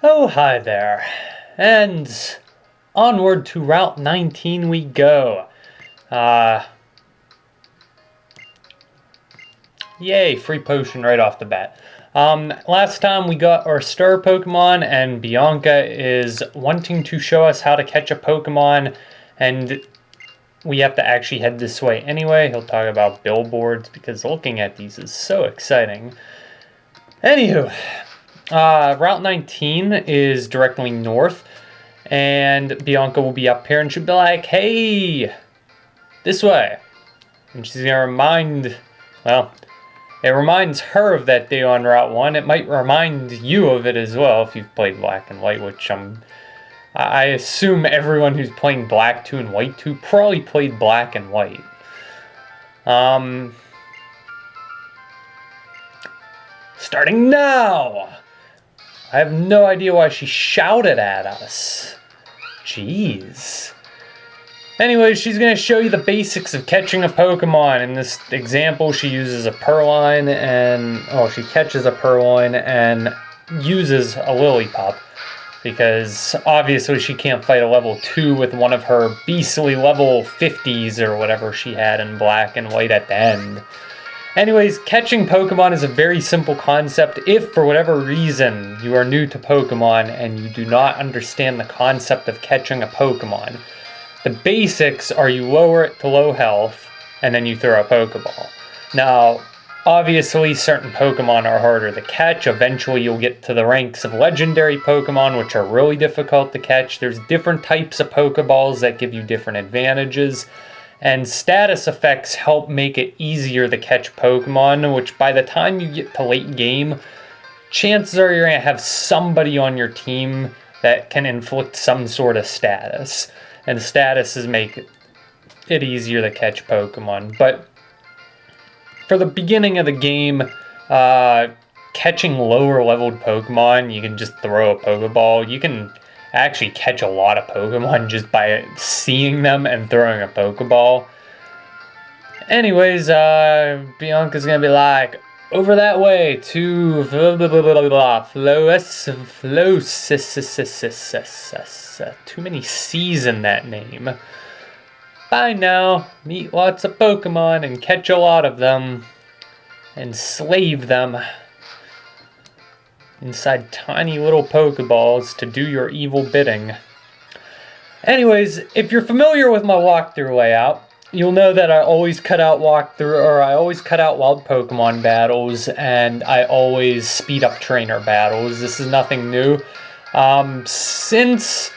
Oh, hi there. And onward to Route 19 we go. Yay, free potion right off the bat. Last time we got our star Pokemon, and Bianca is wanting to show us how to catch a Pokemon, and we have to actually head this way anyway. He'll talk about billboards, because looking at these is so exciting. Anywho, Route 19 is directly north, and Bianca will be up here, and she'll be like, hey, this way. And she's going to remind, well, it reminds her of that day on Route 1. It might remind you of it as well if you've played Black and White, which I assume everyone who's playing Black 2 and White 2 probably played Black and White. Starting now! I have no idea why she shouted at us. Jeez. Anyways, she's going to show you the basics of catching a Pokemon. In this example, she uses a Purrloin and... oh, she catches a Purrloin and uses a Lillipup. Because obviously she can't fight a level 2 with one of her beastly level 50s or whatever she had in Black and White at the end. Anyways, catching Pokemon is a very simple concept. If, for whatever reason, you are new to Pokemon and you do not understand the concept of catching a Pokemon, the basics are you lower it to low health, and then you throw a Pokeball. Now, obviously, certain Pokemon are harder to catch. Eventually, you'll get to the ranks of legendary Pokemon, which are really difficult to catch. There's different types of Pokeballs that give you different advantages. And status effects help make it easier to catch Pokemon, which by the time you get to late game, chances are you're going to have somebody on your team that can inflict some sort of status. And statuses make it easier to catch Pokemon. But for the beginning of the game, catching lower leveled Pokemon, you can just throw a Pokeball. You can actually catch a lot of Pokemon just by seeing them and throwing a Pokeball. Anyways, Bianca's gonna be like, over that way to too many C's in that name. Bye now, meet lots of Pokemon and catch a lot of them, and slave them inside tiny little Pokeballs to do your evil bidding. Anyways, if you're familiar with my walkthrough layout, you'll know that I always cut out wild Pokemon battles, and I always speed up trainer battles. This is nothing new. Since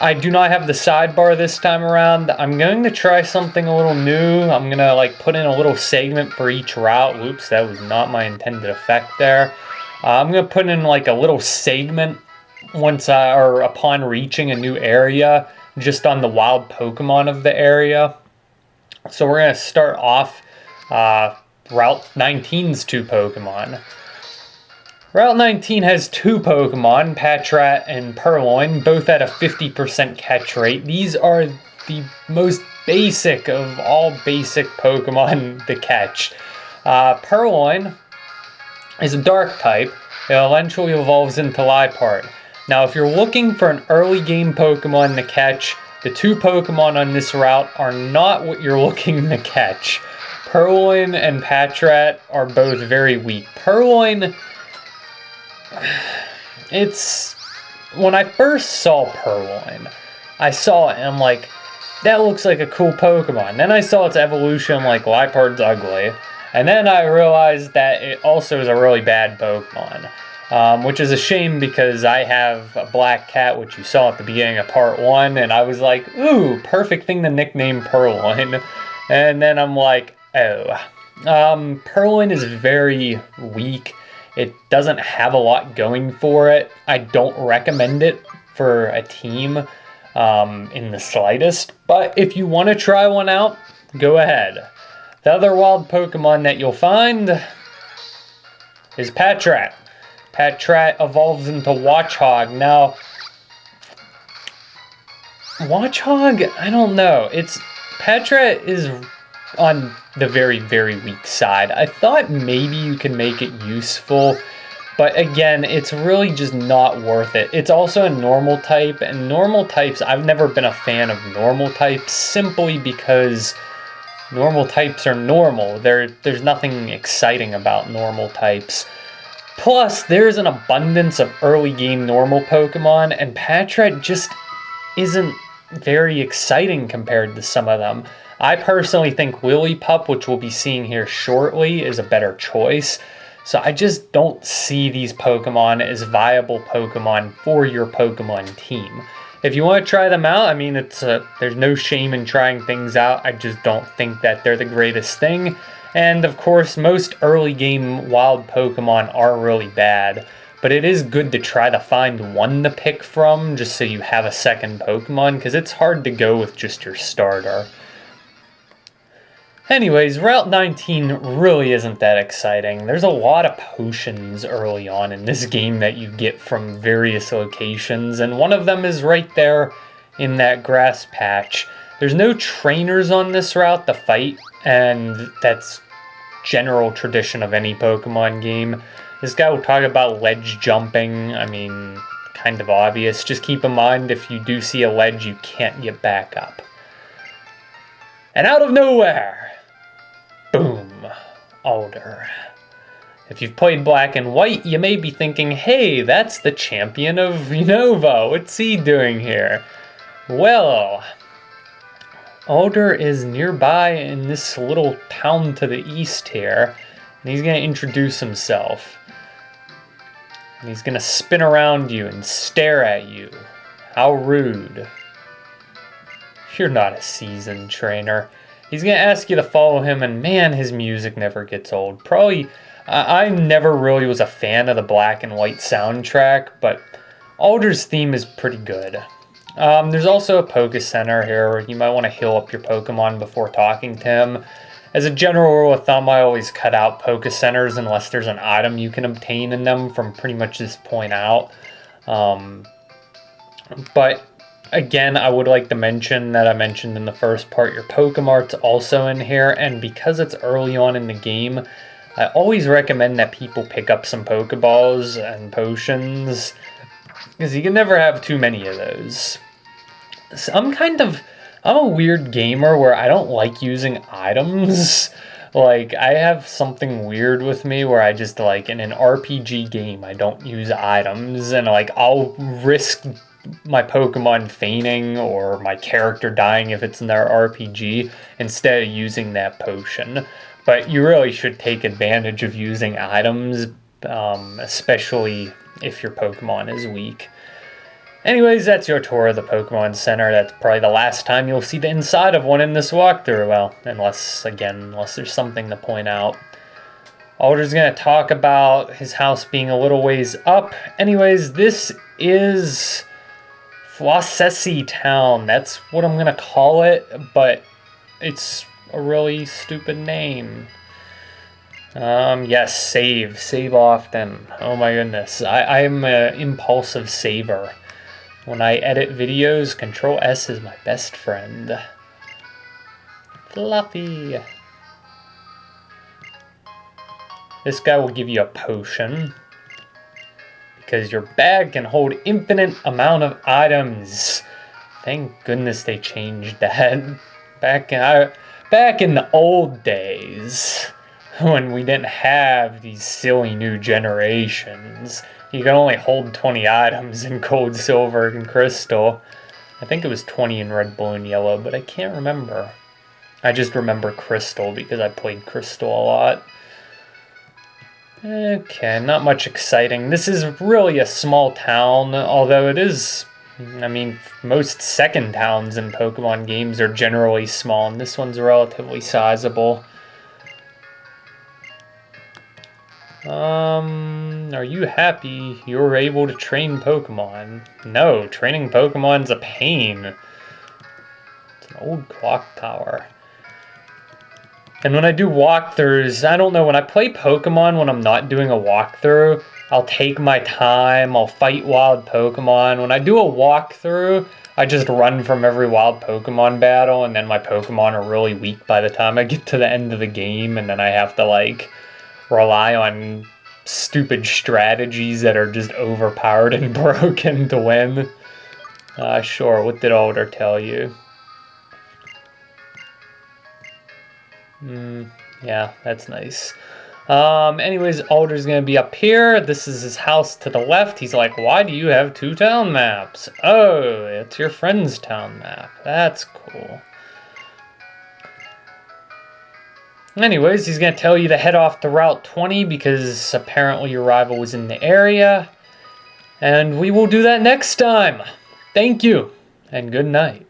I do not have the sidebar this time around, I'm going to try something a little new. I'm going to put in a little segment for each route. Whoops, that was not my intended effect there. I'm going to put in a little segment upon reaching a new area, just on the wild Pokemon of the area. So we're going to start off Route 19's 2 Pokemon. Route 19 has 2 Pokemon, Patrat and Purrloin, both at a 50% catch rate. These are the most basic of all basic Pokemon to catch. Purrloin is a dark type. It eventually evolves into Liepard. Now, if you're looking for an early game Pokemon to catch, the 2 Pokemon on this route are not what you're looking to catch. Purrloin and Patrat are both very weak. Purrloin, when I first saw Purrloin, I saw it and I'm like, that looks like a cool Pokemon. Then I saw its evolution, I'm like, Liepard's ugly. And then I realized that it also is a really bad Pokemon, which is a shame because I have a black cat, which you saw at the beginning of part 1, and I was like, ooh, perfect thing to nickname Purrloin. And then I'm like, oh. Purrloin is very weak. It doesn't have a lot going for it. I don't recommend it for a team in the slightest, but if you want to try one out, go ahead. The other wild Pokemon that you'll find is Patrat. Patrat evolves into Watchog. Now, Watchog, I don't know. Patrat is on the very, very weak side. I thought maybe you can make it useful, But again, it's really just not worth it. It's also a normal type, and normal types, I've never been a fan of normal types simply because normal types are normal. There's nothing exciting about normal types. Plus, there's an abundance of early game normal Pokemon, and Patrat just isn't very exciting compared to some of them. I personally think Lillipup, which we'll be seeing here shortly, is a better choice. So I just don't see these Pokemon as viable Pokemon for your Pokemon team. If you want to try them out, I mean, there's no shame in trying things out. I just don't think that they're the greatest thing. And of course, most early game wild Pokemon are really bad. But it is good to try to find one to pick from just so you have a second Pokemon, because it's hard to go with just your starter. Anyways, Route 19 really isn't that exciting. There's a lot of potions early on in this game that you get from various locations, and one of them is right there in that grass patch. There's no trainers on this route to fight, and that's general tradition of any Pokemon game. This guy will talk about ledge jumping. I mean, kind of obvious. Just keep in mind, if you do see a ledge, you can't get back up. And out of nowhere, boom, Alder. If you've played Black and White, you may be thinking, hey, that's the champion of Unova. What's he doing here? Well, Alder is nearby in this little town to the east here, and he's going to introduce himself. And he's going to spin around you and stare at you. How rude. You're not a seasoned trainer. He's going to ask you to follow him, and man, his music never gets old. Probably, I never really was a fan of the Black and White soundtrack, but Alder's theme is pretty good. There's also a Poké Center here where you might want to heal up your Pokemon before talking to him. As a general rule of thumb, I always cut out Poké Centers unless there's an item you can obtain in them from pretty much this point out. But again, I would like to mention that I mentioned in the first part, your Pokemart's also in here, and because it's early on in the game, I always recommend that people pick up some Pokeballs and potions, because you can never have too many of those. So I'm a weird gamer where I don't like using items. Like, I have something weird with me where I just, like, in an RPG game, I don't use items, and, like, I'll risk my Pokemon fainting or my character dying if it's in their RPG instead of using that potion. But you really should take advantage of using items, especially if your Pokemon is weak. Anyways, that's your tour of the Pokemon Center. That's probably the last time you'll see the inside of one in this walkthrough. Well, unless there's something to point out. Alder's going to talk about his house being a little ways up. Anyways, this is Floccesy Town. That's what I'm going to call it, but it's a really stupid name. Yes, save often. Oh my goodness, I am an impulsive saver. When I edit videos, Control S is my best friend. Fluffy. This guy will give you a potion, because your bag can hold infinite amount of items. Thank goodness they changed that. Back in the old days, when we didn't have these silly new generations, you can only hold 20 items in Gold, Silver, and Crystal. I think it was 20 in Red, Blue, and Yellow, but I can't remember. I just remember Crystal because I played Crystal a lot. Okay, not much exciting. This is really a small town, although it is, I mean, most second towns in Pokemon games are generally small, and this one's relatively sizable. Are you happy you're able to train Pokemon? No, training Pokemon's a pain. It's an old clock tower. And when I do walkthroughs, I don't know, when I play Pokemon when I'm not doing a walkthrough, I'll take my time, I'll fight wild Pokemon. When I do a walkthrough, I just run from every wild Pokemon battle, and then my Pokemon are really weak by the time I get to the end of the game, and then I have to, like, rely on stupid strategies that are just overpowered and broken to win. Sure, what did Alder tell you? Yeah, that's nice. Anyways, Alder's gonna be up here. This is his house to the left. He's like, why do you have 2 town maps? Oh, it's your friend's town map. That's cool. Anyways, he's gonna tell you to head off to Route 20 because apparently your rival was in the area. And we will do that next time. Thank you, and good night.